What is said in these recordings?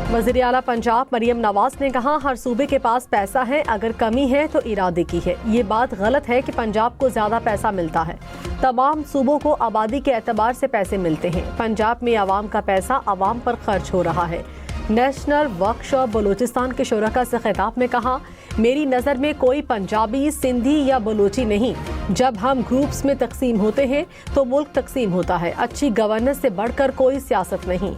वज़ीर आला पंजाब मरियम नवाज ने कहा, हर सूबे के पास पैसा है, अगर कमी है तो इरादे की है। ये बात गलत है कि पंजाब को ज्यादा पैसा मिलता है। तमाम सूबों को आबादी के एतबार से पैसे मिलते हैं। पंजाब में आवाम का पैसा आवाम पर खर्च हो रहा है। नेशनल वर्कशॉप बलूचिस्तान के शुरका से खिताब में कहा, मेरी नज़र में कोई पंजाबी, सिंधी या बलूची नहीं। जब हम ग्रुप्स में तकसीम होते हैं तो मुल्क तकसीम होता है। अच्छी गवर्नेंस से बढ़कर कोई सियासत नहीं।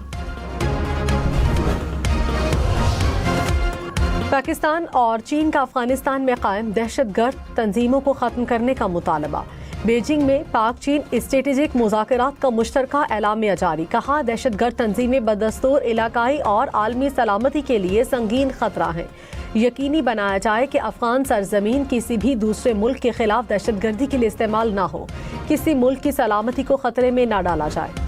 पाकिस्तान और चीन का अफगानिस्तान में कायम दहशतगर्द तंजीमों को खत्म करने का मुतालबा। बीजिंग में पाक चीन स्ट्रेटेजिक मुज़ाकरात का मुश्तरका एलामिया जारी। कहा, दहशतगर्द तंजीमें बदस्तूर इलाकाई और आलमी सलामती के लिए संगीन खतरा हैं। यकीनी बनाया जाए कि अफगान सरजमीन किसी भी दूसरे मुल्क के खिलाफ दहशतगर्दी के लिए इस्तेमाल न हो। किसी मुल्क की सलामती को खतरे में न डाला जाए।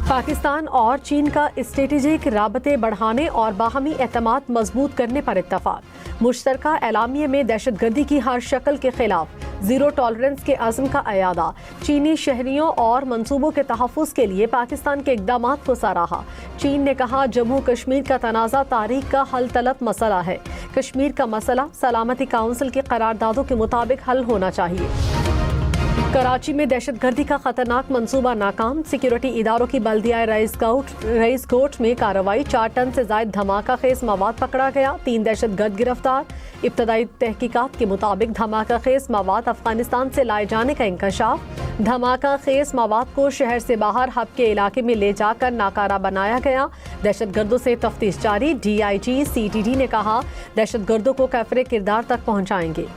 पाकिस्तान और चीन का स्ट्रेटेजिक राबते बढ़ाने और बाहमी एतमाद मजबूत करने पर इत्तफाक। मुश्तरका एलामिया में दहशतगर्दी की हर शक्ल के खिलाफ जीरो टॉलरेंस के अज़्म का अयादा। चीनी शहरियों और मंसूबों के तहफ़्फ़ुज़ के लिए पाकिस्तान के इक़दामात को सराहा। चीन ने कहा, जम्मू कश्मीर का तनाज़ा तारीख का हल तलब मसला है। कश्मीर का मसला सलामती काउंसिल की करारदादों के मुताबिक हल होना चाहिए। कराची में दहशतगर्दी का खतरनाक मंसूबा नाकाम। सिक्योरिटी इदारों की बल्दिया रईस कोट में कार्रवाई। 4 टन से जायद धमाका खेज मवाद पकड़ा गया। 3 दहशतगर्द गिरफ्तार। इब्तदाई तहकीकात के मुताबिक धमाका खेज मवाद अफगानिस्तान से लाए जाने का इंकशाफ। धमाका खेज मवाद को शहर से बाहर हब के इलाके में ले जाकर नाकारा बनाया गया। दहशतगर्दों से तफ्तीश जारी। DIG CTD ने कहा, दहशतगर्दों को कैफरे किरदार तक पहुँचाएंगे।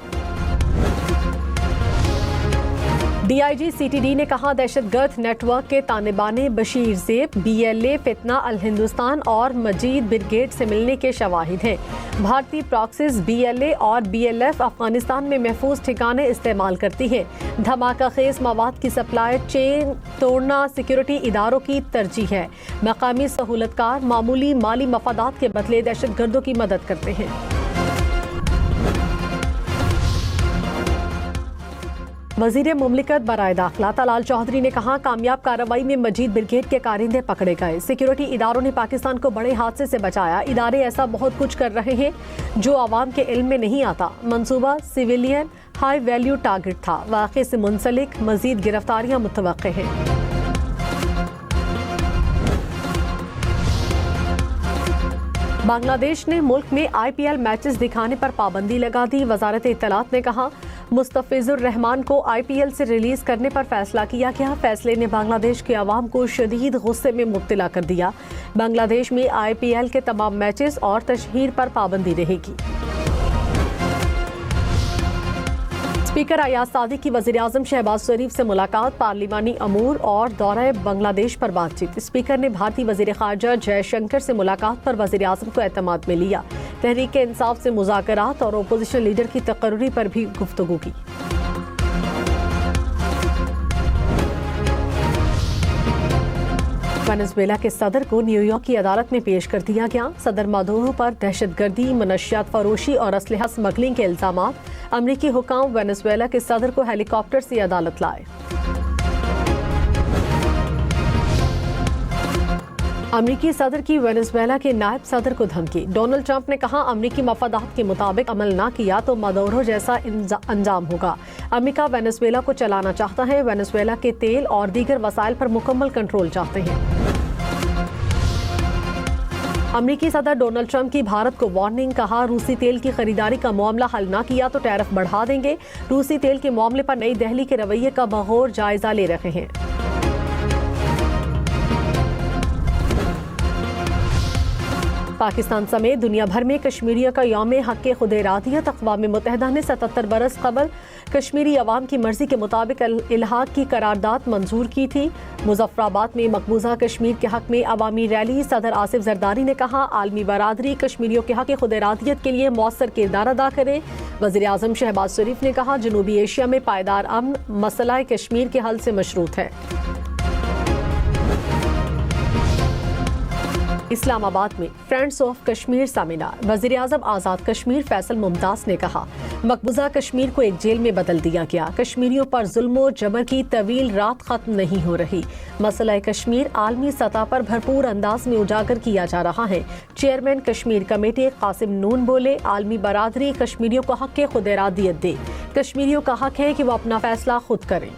DIG CTD ने कहा, दहशतगर्द नेटवर्क के तालिबाने बशीर ज़ेब, BLA, फितना अल हिंदुस्तान और मजीद ब्रिगेड से मिलने के शवाहिद हैं। भारतीय प्रॉक्सीज BLA और BLF अफगानिस्तान में महफूज ठिकाने इस्तेमाल करती हैं। धमाका खेज मवाद की सप्लाई चेन तोड़ना सिक्योरिटी इदारों की तरजीह है। मकामी सहूलतकार मामूली माली मफादात के बदले दहशतगर्दों की मदद करते हैं। वज़ीर मुमलिकत बराए दाखिला तलाल चौधरी ने कहा, कामयाब कार्रवाई में मजीद ब्रिगेड के कारिंदे पकड़े गए। सिक्योरिटी इदारों ने पाकिस्तान को बड़े हादसे से बचाया। इदारे ऐसा बहुत कुछ कर रहे हैं जो आवाम के इल्म में नहीं आता। मंसूबा सिविलियन हाई वैल्यू टारगेट था। वाक़े से मुंसलिक मजीद गिरफ्तारियां मुतवक्के हैं। बांग्लादेश ने मुल्क में IPL मैचेस दिखाने पर पाबंदी लगा दी। वजारत इत्तलात ने कहा, मुस्तफिजुर रहमान को IPL से रिलीज करने पर फैसला किया गया। फैसले ने बांग्लादेश के अवाम को शदीद गुस्से में मुब्तला कर दिया। बांग्लादेश में IPL के तमाम मैचेस और तशहीर पर पाबंदी रहेगी। स्पीकर अयाज सादिक की वज़ीर आज़म शहबाज शरीफ से मुलाकात। पार्लिमानी अमूर और दौरे बांग्लादेश पर बातचीत। स्पीकर ने भारतीय वज़ीर ख़ारजा जयशंकर से मुलाकात पर वज़ीर आज़म को एतमाद में लिया। तहरीक इंसाफ से मुज़ाकरात और अपोजिशन लीडर की तकर्री पर भी गुफ्तगू की। वेनेज़ुएला के सदर को न्यूयॉर्क की अदालत में पेश कर दिया गया। सदर मादुरो पर दहशतगर्दी, मनशियात फरोशी और असलहा स्मगलिंग के इल्जामात। अमरीकी हुकाम वेनेज़ुएला के सदर को हेलीकॉप्टर से अदालत लाए। अमरीकी सदर की वेनेज़ुएला के नायब सदर को धमकी। डोनाल्ड ट्रंप ने कहा, अमरीकी मफादात के मुताबिक अमल ना किया तो मादुरो जैसा अंजाम होगा। अमरीका वेनेज़ुएला को चलाना चाहता है। वेनेज़ुएला के तेल और दीगर वसाइल पर मुकम्मल कंट्रोल चाहते हैं। अमरीकी सदर डोनाल्ड ट्रंप की भारत को वार्निंग। कहा, रूसी तेल की खरीदारी का मामला हल ना किया तो टैरिफ बढ़ा देंगे। रूसी तेल के मामले पर नई दिल्ली के रवैये का बगौर जायजा ले रहे हैं। पाकिस्तान समेत दुनिया भर में कश्मीरियों का यौम हक़ खुद इरादियत। अक़वाम मुत्तहिदा ने 77 बरस कबल कश्मीरी अवाम की मर्जी के मुताबिक इल्हाक की करारदाद मंजूर की थी। मुज़फ़्फ़राबाद में मकबूजा कश्मीर के हक़ में अवामी रैली। सदर आसिफ जरदारी ने कहा, आलमी बरादरी कश्मीरियों के हक़ खुद इरादियत के लिए मौसर किरदार अदा करे। वज़ीर आज़म शहबाज शरीफ ने कहा, जनूबी एशिया में पायदार अमन मसला कश्मीर के हल से मशरूत है। इस्लामाबाद में फ्रेंड्स ऑफ कश्मीर सेमिनार। वज़ीर आज़म आज़ाद कश्मीर फैसल मुमताज़ ने कहा, मकबूजा कश्मीर को एक जेल में बदल दिया गया। कश्मीरियों पर जुल्म जबर की तवील रात खत्म नहीं हो रही। मसला कश्मीर आलमी सतह पर भरपूर अंदाज में उजागर किया जा रहा है। चेयरमैन कश्मीर कमेटी कासिम नून बोले, आलमी बरादरी कश्मीरियों को हक खुद इरादियत दे। कश्मीरियों का हक है कि वो अपना फैसला खुद करें।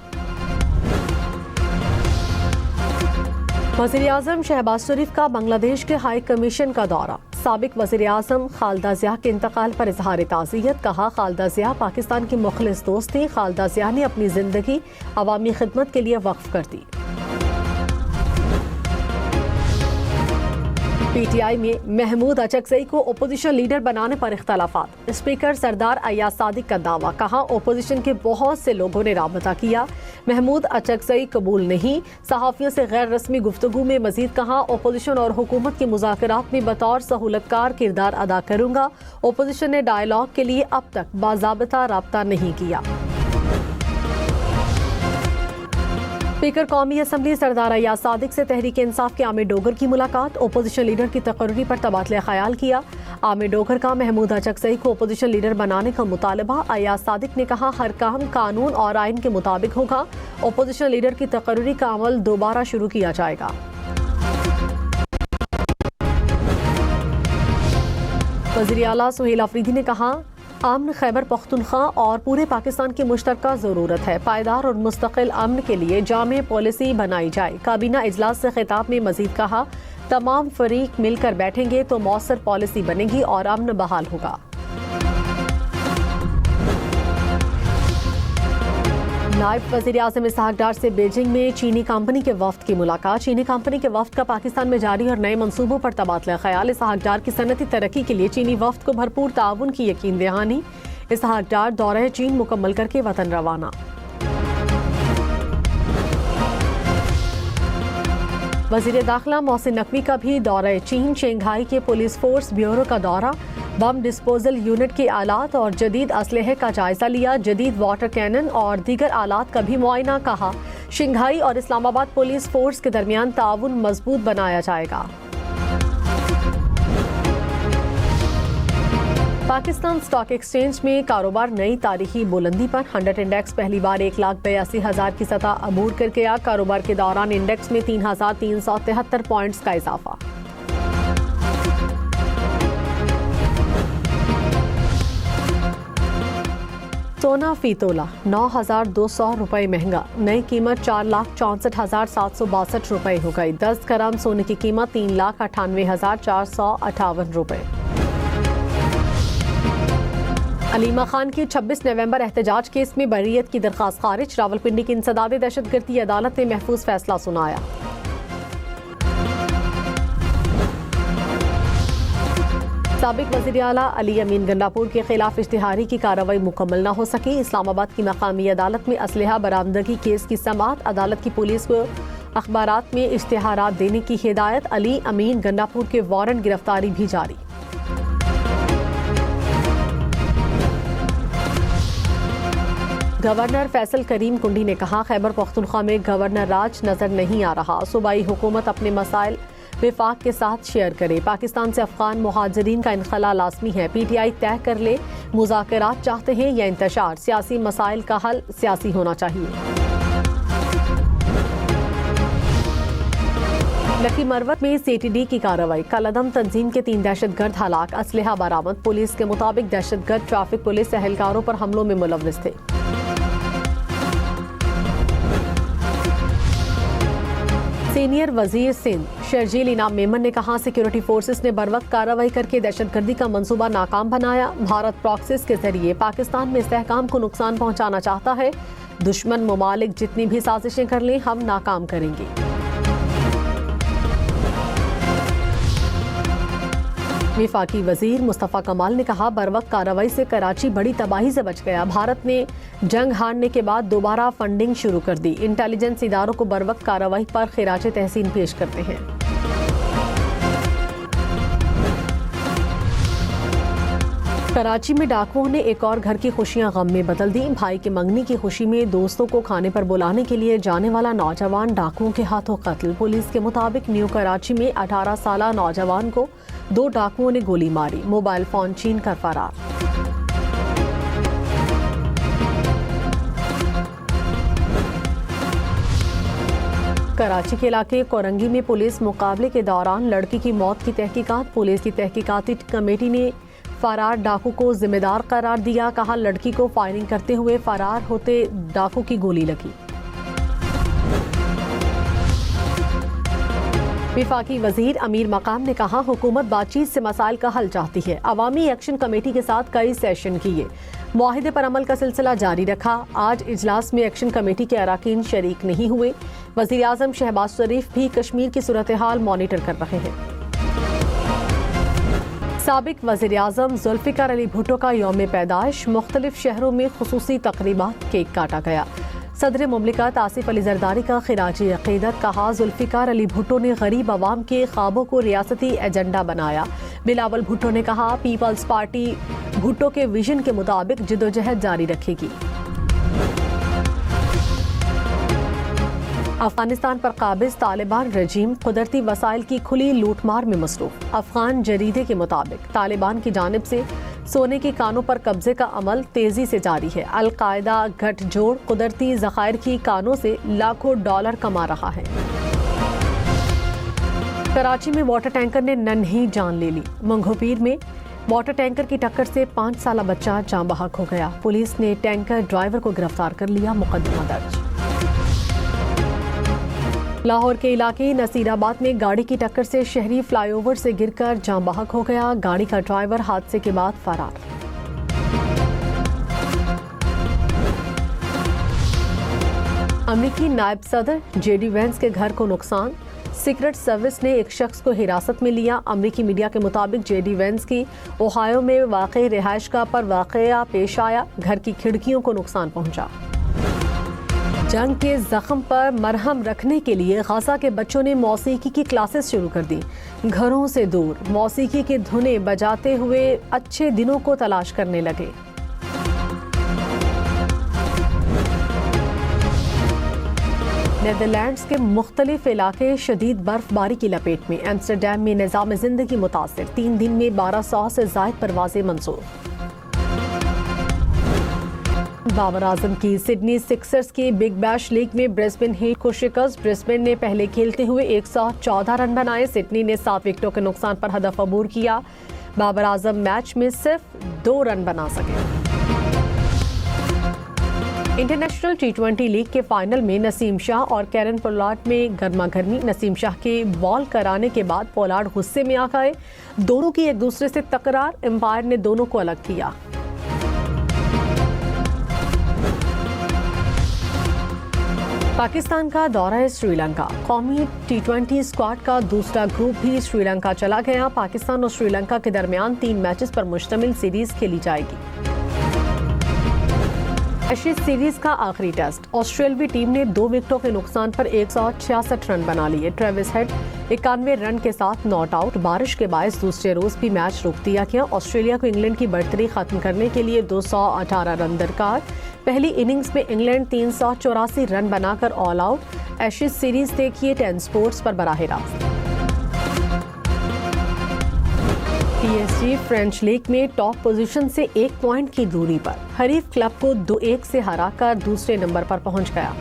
वज़ीर आज़म शहबाज शरीफ का बांग्लादेश के हाई कमीशन का दौरा। साबिक वज़ीर आज़म खालिदा ज़िया के इंतकाल पर इजहार ताज़ियत। कहा, खालिदा ज़िया पाकिस्तान की मुखलिस दोस्त थी। खालिदा ज़िया ने अपनी जिंदगी अवामी खिदमत के लिए वक्फ कर दी। पीटीआई में महमूद अचकज़ई को ओपोजिशन लीडर बनाने पर इख्तलाफात। स्पीकर सरदार अय्याज सादिक का दावा। कहा, ओपोजिशन के बहुत से लोगों ने राबता किया, महमूद अचकज़ई कबूल नहीं। सहाफ़ियों से गैर रस्मी गुफ्तगू में मजीद कहा, ओपोजिशन और हुकूमत के मुज़ाकरात में बतौर सहूलतकार किरदार अदा करूंगा। ओपोजिशन ने डायलॉग के लिए अब तक बाज़ाबिता राब्ता नहीं किया। स्पीकर कौमी असम्बली सरदार अय्याज सादिक से तहरीक इंसाफ के आमिर डोगर की मुलाकात। ओपोजिशन लीडर की तकर्री पर तबादला ख्याल किया। आमिर डोगर का महमूद अचकज़ई को ओपोजिशन लीडर बनाने का मुतालबा। अय्याज सादिक ने कहा, हर काम कानून और आइन के मुताबिक होगा। ओपोजिशन लीडर की तकर्री का अमल दोबारा शुरू किया जाएगा। वज़ीर आला सुहेल अफरीदी ने कहा, अमन खैबर पख्तूनख्वा और पूरे पाकिस्तान की मुश्तरका ज़रूरत है। पायदार और मुस्तकिल अमन के लिए जामे पॉलिसी बनाई जाए। काबीना इजलास से खिताब में मजीद कहा, तमाम फरीक मिलकर बैठेंगे तो मौसर पॉलिसी बनेगी और अमन बहाल होगा। नायब वज़ीर आज़म इसहाक डार से बीजिंग में चीनी कंपनी के वफ्द की मुलाकात। चीनी कंपनी के वफ्द का पाकिस्तान में जारी और नए मंसूबों पर तबादला ख्याल। इसहाक डार की सनती तरक्की के लिए चीनी वफ्द को भरपूर ताउन की यकीन दहानी। इसहाक डार दौरा चीन मुकम्मल करके वतन रवाना। वज़ीर दाखिला मोहसिन नकवी का भी दौरा चीन। शंघाई के पुलिस फोर्स ब्यूरो का दौरा। बम डिस्पोजल यूनिट के आलात और जदीद असलहे का जायजा लिया। जदीद वाटर कैनन और दीगर आलात का भी मुआयना। कहा, शंघाई और इस्लामाबाद पुलिस फोर्स के दरमियान ताउन मजबूत बनाया जाएगा। पाकिस्तान स्टॉक एक्सचेंज में कारोबार नई तारीखी बुलंदी पर। 100 इंडेक्स पहली बार 1,82,000 की सतह अबूर कर गया। कारोबार के दौरान इंडेक्स में 3,373 पॉइंट्स का इजाफा। सोना फी तोला 9,200 रुपये महंगा। नई कीमत 4,64,762 रुपये हो गई। 10 ग्राम सोने की कीमत 3,98,458 रुपये। अलीमा खान की 26 नवंबर एहतजाज केस में बरीयत की दरखास्त खारिज। रावलपिंडी की इंसदादी दहशतगर्दी अदालत ने महफूज फैसला सुनाया। साबिक वज़ीर आला अली अमीन गंडापुर के खिलाफ इश्तिहारी की कार्रवाई मुकम्मल न हो सकी। इस्लामाबाद की मकामी अदालत में असलहा बरामदगी केस की समाअत। अदालत की पुलिस को अखबारात में इश्तिहारात देने की हिदायत। अली अमीन गंडापुर के वारंट गिरफ्तारी भी जारी। गवर्नर फैसल करीम कुंडी ने कहा, खैबर पख्तूनख्वा में गवर्नर राज नजर नहीं आ रहा। सूबाई हुकूमत अपने मसाइल विफाक के साथ शेयर करे। पाकिस्तान से अफगान मुहाजिरीन का इनखला लाजमी है। पीटीआई तय कर ले मुज़ाकरात चाहते हैं या इंतशार। सियासी मसाइल का हल सियासी होना चाहिए। लकी मरवत में सीटीडी की कार्रवाई। कलअदम तंजीम के 3 दहशतगर्द हलाक। असलहा बरामद। पुलिस के मुताबिक दहशतगर्द ट्रैफिक पुलिस एहलकारों पर हमलों में मुलव्विस थे। सीनियर वजीर सिंध शर्जील इनाम मेमन ने कहा, सिक्योरिटी फोर्सेस ने बरवक्त कार्रवाई करके दहशतगर्दी का मंसूबा नाकाम बनाया। भारत प्रॉक्सीज के जरिए पाकिस्तान में इस्तेहकाम को नुकसान पहुंचाना चाहता है। दुश्मन ममालिक जितनी भी साजिशें कर लें, हम नाकाम करेंगे। विफाकी वजीर मुस्तफ़ा कमाल ने कहा, बरवक्त कार्रवाई से कराची बड़ी तबाही से बच गया। भारत ने जंग हारने के बाद दोबारा फंडिंग शुरू कर दी। इंटेलिजेंस इदारों को बरवक्त कार्रवाई पर खिराज तहसीन पेश करते हैं। कराची में डाकुओं ने एक और घर की खुशियां गम में बदल दी। भाई के मंगनी की खुशी में दोस्तों को खाने पर बुलाने के लिए जाने वाला नौजवान डाकुओं के हाथों कत्ल। पुलिस के मुताबिक न्यू कराची में 18 साला नौजवान को 2 डाकुओं ने गोली मारी। मोबाइल फोन छीन कर फरार। कराची के इलाके कोरंगी में पुलिस मुकाबले के दौरान लड़की की मौत की तहकीकात। पुलिस की तहकीकाती कमेटी ने फरार डाकू को जिम्मेदार करार दिया। कहा, लड़की को फायरिंग करते हुए फरार होते डाकू की गोली लगी। विफाकी वजीर अमीर मकाम ने कहा, हुकूमत बातचीत से मसाइल का हल चाहती है। अवामी एक्शन कमेटी के साथ कई सेशन किए, मुआहिदे पर अमल का सिलसिला जारी रखा। आज इजलास में एक्शन कमेटी के अरकान शरीक नहीं हुए। वजीर आजम शहबाज शरीफ भी कश्मीर की सूरत हाल मॉनिटर कर रहे हैं। साबिक वजीर आजम जुल्फिकार अली भुट्टो का यौम पैदाइश। मुख्तलिफ शहरों में खुसूसी तकरीबात, केक काटा गया। सदर मुमलिकत आसिफ अली जरदारी का खिराजी अकीदत। कहा, जुल्फिकार अली भुट्टो ने गरीब आवाम के ख्वाबों को रियासती एजेंडा बनाया। बिलावल भुट्टो ने कहा, पीपल्स पार्टी भुट्टो के विजन के मुताबिक जिदोजहद जारी रखेगी। अफगानिस्तान पर काबिज तालिबान रजीम कुदरती वसाइल की खुली लूटमार में मसरूफ। अफगान जरीदे के मुताबिक तालिबान की जानिब से सोने की कानों पर कब्जे का अमल तेजी से जारी है। अल-कायदा गठजोड़ कुदरती ज़खायर की कानों से लाखों डॉलर कमा रहा है। कराची में वाटर टैंकर ने नन्ही जान ले ली। मंगोपीर में वाटर टैंकर की टक्कर से 5 साला बच्चा जाँ बहक हो गया। पुलिस ने टैंकर ड्राइवर को गिरफ्तार कर लिया, मुकदमा दर्ज। लाहौर के इलाके नसीराबाद में गाड़ी की टक्कर से शहरी फ्लाईओवर से गिरकर जाँ बहक हो गया। गाड़ी का ड्राइवर हादसे के बाद फरार। अमेरिकी नायब सदर जेडी वेंस के घर को नुकसान। सीक्रेट सर्विस ने एक शख्स को हिरासत में लिया। अमेरिकी मीडिया के मुताबिक जेडी वेंस की ओहायो में वाक़ई रिहाइशगाह पर वाक़या पेश आया। घर की खिड़कियों को नुकसान पहुंचा। जंग के जख्म पर मरहम रखने के लिए गाजा के बच्चों ने मौसीकी की क्लासेस शुरू कर दी। घरों से दूर मौसीकी की धुनें बजाते हुए अच्छे दिनों को तलाश करने लगे। नेदरलैंड्स के मुख्तलिफ इलाके शदीद बर्फबारी की लपेट में। एम्स्टरडैम में निज़ाम जिंदगी मुतासिर। 3 दिन में 1200 से ज़ायद परवाज़ें मंसूर। बाबर आजम की सिडनी सिक्सर्स की बिग बैश लीग में ब्रिस्बेन हीट को शिकस्त। ब्रिस्बेन ने पहले खेलते हुए 114 रन बनाए। सिडनी ने 7 विकेटों के नुकसान पर हदफ अबूर किया। बाबर आजम मैच में सिर्फ 2 रन बना सके। इंटरनेशनल T20 लीग के फाइनल में नसीम शाह और कैरन पोलार्ड में गर्मा गर्मी। नसीम शाह के बॉल कराने के बाद पोलार्ड गुस्से में आ गए। दोनों की एक दूसरे से तकरार। एम्पायर ने दोनों को अलग किया। पाकिस्तान का दौरा है श्रीलंका। कौमी T20 स्क्वाड का दूसरा ग्रुप भी श्रीलंका चला गया। पाकिस्तान और श्रीलंका के दरमियान 3 मैचेस पर मुश्तमिल सीरीज खेली जाएगी। एशेज सीरीज का आखिरी टेस्ट। ऑस्ट्रेलियाई टीम ने 2 विकेटों के नुकसान पर 166 रन बना लिए। ट्रेविस हेड 91 रन के साथ नॉट आउट। बारिश के बायस दूसरे रोज भी मैच रोक दिया गया। ऑस्ट्रेलिया को इंग्लैंड की बढ़तरी खत्म करने के लिए 218 रन दरकार। पहली इनिंग्स में इंग्लैंड 384 रन बनाकर ऑल आउट। एशेज सीरीज देखिए 10 स्पोर्ट्स पर बराह रास्त। PSG फ्रेंच लीग में टॉप पोजीशन से 1 पॉइंट की दूरी पर। हरीफ क्लब को 2-1 से हराकर दूसरे नंबर पर पहुंच गया।